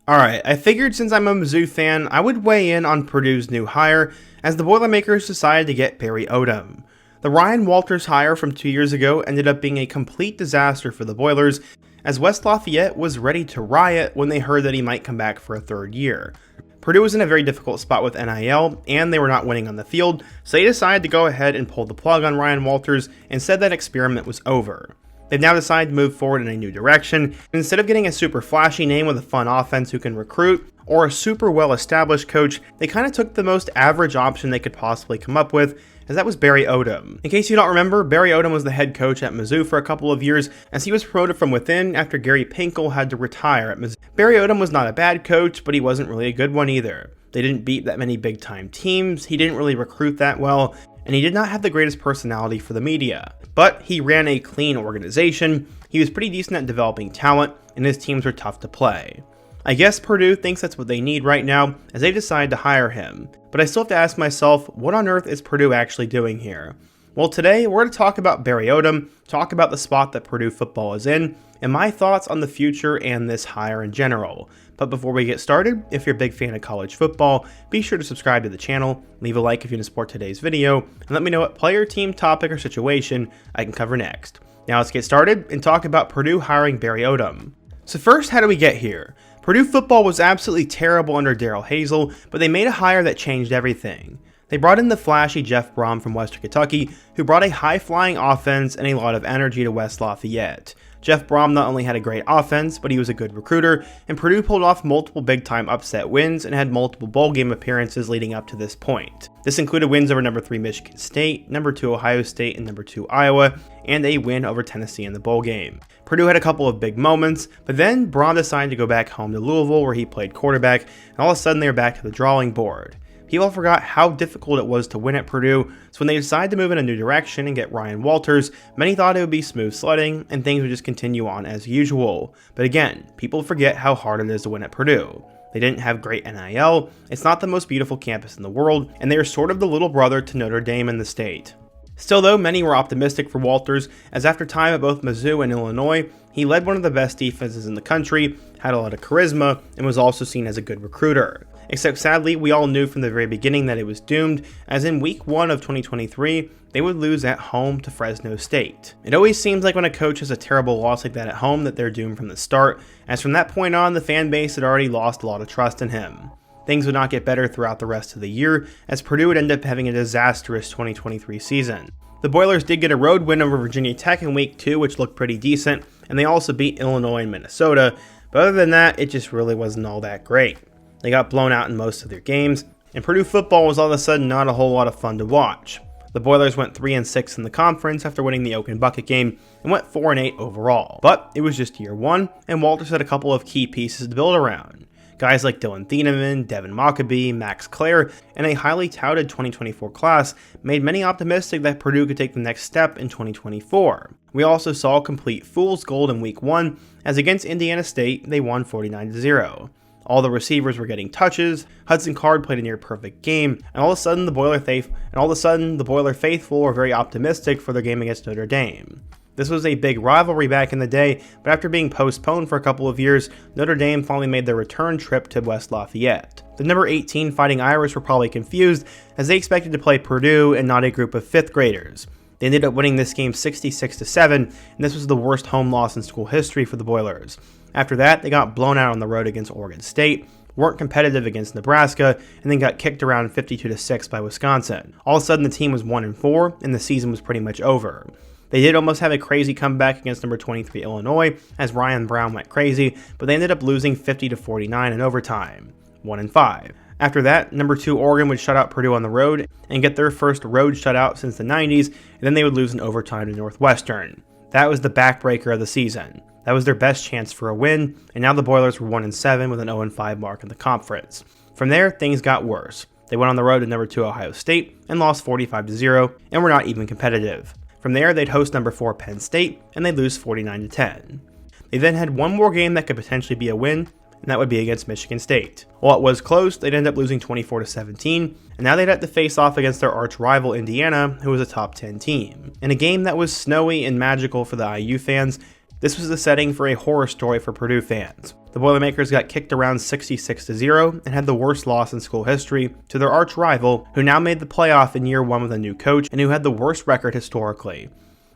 Alright, I figured since I'm a Mizzou fan, I would weigh in on Purdue's new hire, as the Boilermakers decided to get Barry Odom. The Ryan Walters hire from 2 years ago ended up being a complete disaster for the Boilers, as West Lafayette was ready to riot when they heard that he might come back for a third year. Purdue was in a very difficult spot with NIL, and they were not winning on the field, so they decided to go ahead and pull the plug on Ryan Walters and said that experiment was over. They've now decided to move forward in a new direction. Instead of getting a super flashy name with a fun offense who can recruit, or a super well-established coach, they kind of took the most average option they could possibly come up with, as that was Barry Odom. In case you don't remember, Barry Odom was the head coach at Mizzou for a couple of years, as he was promoted from within after Gary Pinkel had to retire at Mizzou. Barry Odom was not a bad coach, but he wasn't really a good one either. They didn't beat that many big-time teams, he didn't really recruit that well, and he did not have the greatest personality for the media. But he ran a clean organization, he was pretty decent at developing talent, and his teams were tough to play. I guess Purdue thinks that's what they need right now, as they decide to hire him. But I still have to ask myself, what on earth is Purdue actually doing here? Well, today we're going to talk about Barry Odom, talk about the spot that Purdue football is in, and my thoughts on the future and this hire in general. But before we get started, if you're a big fan of college football, be sure to subscribe to the channel, leave a like if you want to support today's video, and let me know what player, team, topic, or situation I can cover next. Now let's get started and talk about Purdue hiring Barry Odom. So first, how do we get here? Purdue football was absolutely terrible under Darrell Hazel, but they made a hire that changed everything. They brought in the flashy Jeff Brom from Western Kentucky, who brought a high-flying offense and a lot of energy to West Lafayette. Jeff Brom not only had a great offense, but he was a good recruiter, and Purdue pulled off multiple big-time upset wins and had multiple bowl game appearances leading up to this point. This included wins over number 3 Michigan State, number 2 Ohio State, and number 2 Iowa, and a win over Tennessee in the bowl game. Purdue had a couple of big moments, but then Brom decided to go back home to Louisville where he played quarterback, and all of a sudden they were back to the drawing board. People forgot how difficult it was to win at Purdue, so when they decided to move in a new direction and get Ryan Walters, many thought it would be smooth sledding and things would just continue on as usual. But again, people forget how hard it is to win at Purdue. They didn't have great NIL, it's not the most beautiful campus in the world, and they are sort of the little brother to Notre Dame in the state. Still though, many were optimistic for Walters, as after time at both Mizzou and Illinois, he led one of the best defenses in the country, had a lot of charisma, and was also seen as a good recruiter. Except sadly, we all knew from the very beginning that it was doomed, as in week 1 of 2023, they would lose at home to Fresno State. It always seems like when a coach has a terrible loss like that at home that they're doomed from the start, as from that point on, the fan base had already lost a lot of trust in him. Things would not get better throughout the rest of the year, as Purdue would end up having a disastrous 2023 season. The Boilers did get a road win over Virginia Tech in week 2, which looked pretty decent, and they also beat Illinois and Minnesota, but other than that, it just really wasn't all that great. They got blown out in most of their games, and Purdue football was all of a sudden not a whole lot of fun to watch. The Boilers went 3-6 in the conference after winning the Oak Bucket game, and went 4-8 overall. But it was just year 1, and Walters had a couple of key pieces to build around. Guys like Dylan Thieneman, Devin Mockabee, Max Clare, and a highly touted 2024 class made many optimistic that Purdue could take the next step in 2024. We also saw complete fool's gold in week 1, as against Indiana State, they won 49-0. All the receivers were getting touches, Hudson Card played a near perfect game, and all of a sudden the Boiler faithful were very optimistic for their game against Notre Dame. This was a big rivalry back in the day, but after being postponed for a couple of years, Notre Dame finally made their return trip to West Lafayette. The number 18 Fighting Irish were probably confused, as they expected to play Purdue and not a group of 5th graders. They ended up winning this game 66-7, and this was the worst home loss in school history for the Boilers. After that, they got blown out on the road against Oregon State, weren't competitive against Nebraska, and then got kicked around 52-6 by Wisconsin. All of a sudden, the team was 1-4, and the season was pretty much over. They did almost have a crazy comeback against number 23 Illinois, as Ryan Brown went crazy, but they ended up losing 50-49 in overtime, 1-5. After that, number 2 Oregon would shut out Purdue on the road and get their first road shutout since the 90s, and then they would lose in overtime to Northwestern. That was the backbreaker of the season. That was their best chance for a win, and now the Boilers were 1-7 with an 0-5 mark in the conference. From there, things got worse. They went on the road to number 2 Ohio State and lost 45-0, and were not even competitive. From there, they'd host number 4 Penn State, and they'd lose 49-10. They then had one more game that could potentially be a win, and that would be against Michigan State. While it was close, they'd end up losing 24-17, and now they'd have to face off against their arch rival Indiana, who was a top 10 team. In a game that was snowy and magical for the IU fans, This was the setting for a horror story for Purdue fans. The Boilermakers got kicked around 66-0 and had the worst loss in school history to their arch rival, who now made the playoff in year one with a new coach and who had the worst record historically.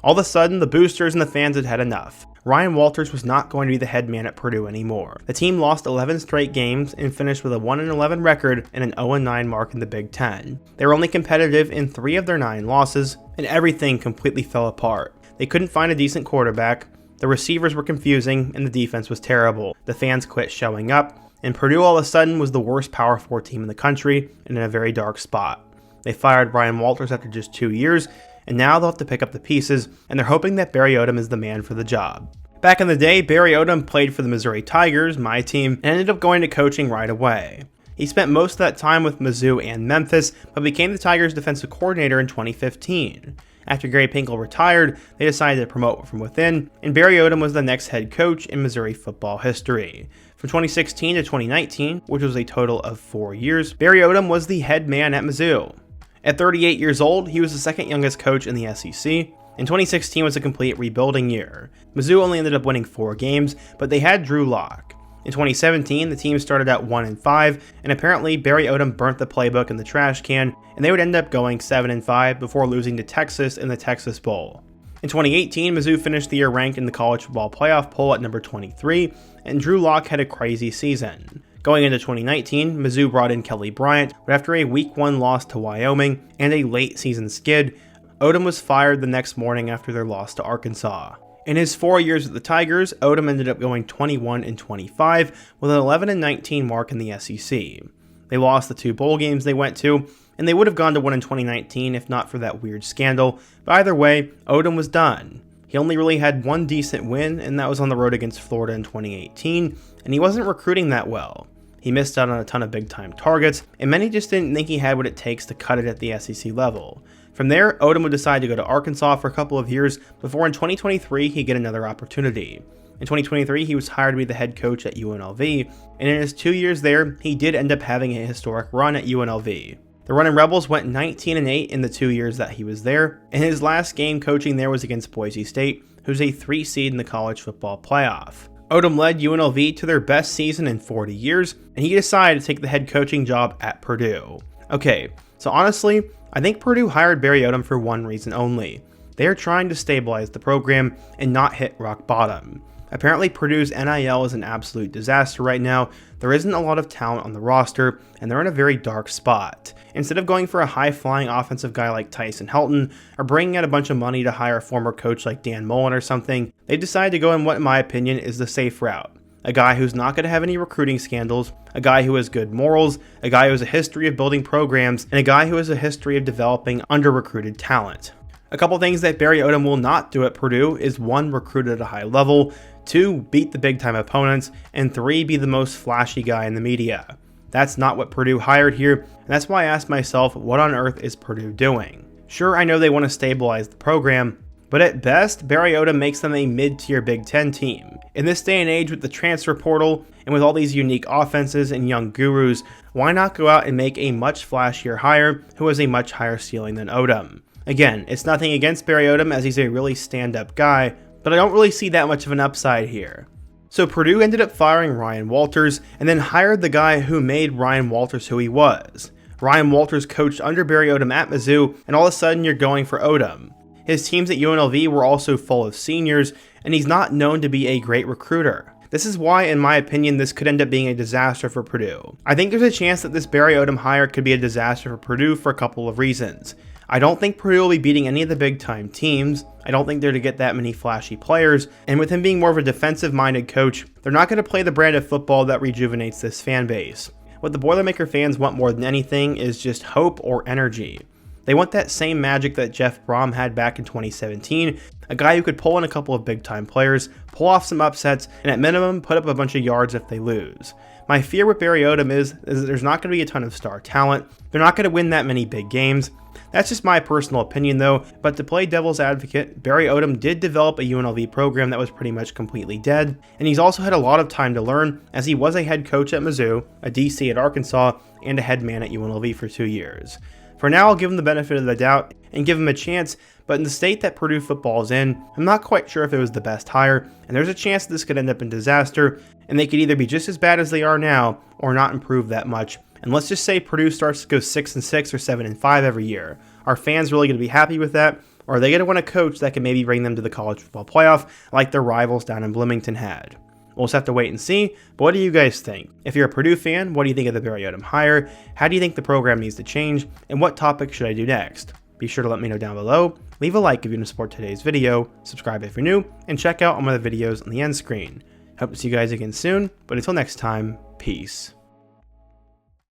All of a sudden, the boosters and the fans had had enough. Ryan Walters was not going to be the head man at Purdue anymore. The team lost 11 straight games and finished with a 1-11 record and an 0-9 mark in the Big Ten. They were only competitive in 3 of their 9 losses, and everything completely fell apart. They couldn't find a decent quarterback, the receivers were confusing, and the defense was terrible. The fans quit showing up, and Purdue all of a sudden was the worst Power 4 team in the country and in a very dark spot. They fired Ryan Walters after just 2 years, and now they'll have to pick up the pieces, and they're hoping that Barry Odom is the man for the job. Back in the day, Barry Odom played for the Missouri Tigers, my team, and ended up going to coaching right away. He spent most of that time with Mizzou and Memphis, but became the Tigers' defensive coordinator in 2015. After Gary Pinkel retired, they decided to promote from within, and Barry Odom was the next head coach in Missouri football history. From 2016 to 2019, which was a total of 4 years, Barry Odom was the head man at Mizzou. At 38 years old, he was the second youngest coach in the SEC, and 2016 was a complete rebuilding year. Mizzou only ended up winning 4 games, but they had Drew Lock. In 2017, the team started out 1-5, and apparently Barry Odom burnt the playbook in the trash can, and they would end up going 7-5 before losing to Texas in the Texas Bowl. In 2018, Mizzou finished the year ranked in the college football playoff poll at number 23, and Drew Lock had a crazy season. Going into 2019, Mizzou brought in Kelly Bryant, but after a Week 1 loss to Wyoming and a late season skid, Odom was fired the next morning after their loss to Arkansas. In his 4 years with the Tigers, Odom ended up going 21-25 with an 11-19 mark in the SEC. They lost the 2 bowl games they went to, and they would have gone to 1 in 2019 if not for that weird scandal, but either way, Odom was done. He only really had 1 decent win, and that was on the road against Florida in 2018, and he wasn't recruiting that well. He missed out on a ton of big-time targets, and many just didn't think he had what it takes to cut it at the SEC level. From there, Odom would decide to go to Arkansas for a couple of years before in 2023 he'd get another opportunity. In 2023, he was hired to be the head coach at UNLV, and in his 2 years there, he did end up having a historic run at UNLV. The Running Rebels went 19-8 in the 2 years that he was there, and his last game coaching there was against Boise State, who's a 3 seed in the college football playoff. Odom led UNLV to their best season in 40 years, and he decided to take the head coaching job at Purdue. Okay, so honestly, I think Purdue hired Barry Odom for one reason only. They are trying to stabilize the program and not hit rock bottom. Apparently Purdue's NIL is an absolute disaster right now. There isn't a lot of talent on the roster, and they're in a very dark spot. Instead of going for a high-flying offensive guy like Tyson Helton, or bringing out a bunch of money to hire a former coach like Dan Mullen or something, they decided to go in what in my opinion is the safe route. A guy who's not going to have any recruiting scandals, a guy who has good morals, a guy who has a history of building programs, and a guy who has a history of developing under-recruited talent. A couple things that Barry Odom will not do at Purdue is 1. Recruit at a high level, 2. Beat the big-time opponents, and 3. Be the most flashy guy in the media. That's not what Purdue hired here, and that's why I asked myself, what on earth is Purdue doing? Sure, I know they want to stabilize the program, but at best, Barry Odom makes them a mid-tier Big Ten team. In this day and age with the transfer portal, and with all these unique offenses and young gurus, why not go out and make a much flashier hire who has a much higher ceiling than Odom? Again, it's nothing against Barry Odom as he's a really stand-up guy, but I don't really see that much of an upside here. So Purdue ended up firing Ryan Walters, and then hired the guy who made Ryan Walters who he was. Ryan Walters coached under Barry Odom at Mizzou, and all of a sudden you're going for Odom. His teams at UNLV were also full of seniors, and he's not known to be a great recruiter. This is why, in my opinion, this could end up being a disaster for Purdue. I think there's a chance that this Barry Odom hire could be a disaster for Purdue for a couple of reasons. I don't think Purdue will be beating any of the big-time teams. I don't think they're to get that many flashy players, and with him being more of a defensive-minded coach, they're not going to play the brand of football that rejuvenates this fan base. What the Boilermaker fans want more than anything is just hope or energy. They want that same magic that Jeff Brom had back in 2017, a guy who could pull in a couple of big-time players, pull off some upsets, and at minimum, put up a bunch of yards if they lose. My fear with Barry Odom is that there's not going to be a ton of star talent. They're not going to win that many big games. That's just my personal opinion though, but to play devil's advocate, Barry Odom did develop a UNLV program that was pretty much completely dead, and he's also had a lot of time to learn as he was a head coach at Mizzou, a DC at Arkansas, and a head man at UNLV for 2 years. For now, I'll give him the benefit of the doubt and give him a chance, but in the state that Purdue football is in, I'm not quite sure if it was the best hire, and there's a chance this could end up in disaster, and they could either be just as bad as they are now, or not improve that much. And let's just say Purdue starts to go 6-6 or 7-5 every year. Are fans really going to be happy with that? Or are they going to want a coach that can maybe bring them to the college football playoff like their rivals down in Bloomington had? We'll just have to wait and see, but what do you guys think? If you're a Purdue fan, what do you think of the Barry Odom hire? How do you think the program needs to change? And what topic should I do next? Be sure to let me know down below, leave a like if you want to support today's video, subscribe if you're new, and check out all my other videos on the end screen. Hope to see you guys again soon, but until next time, peace.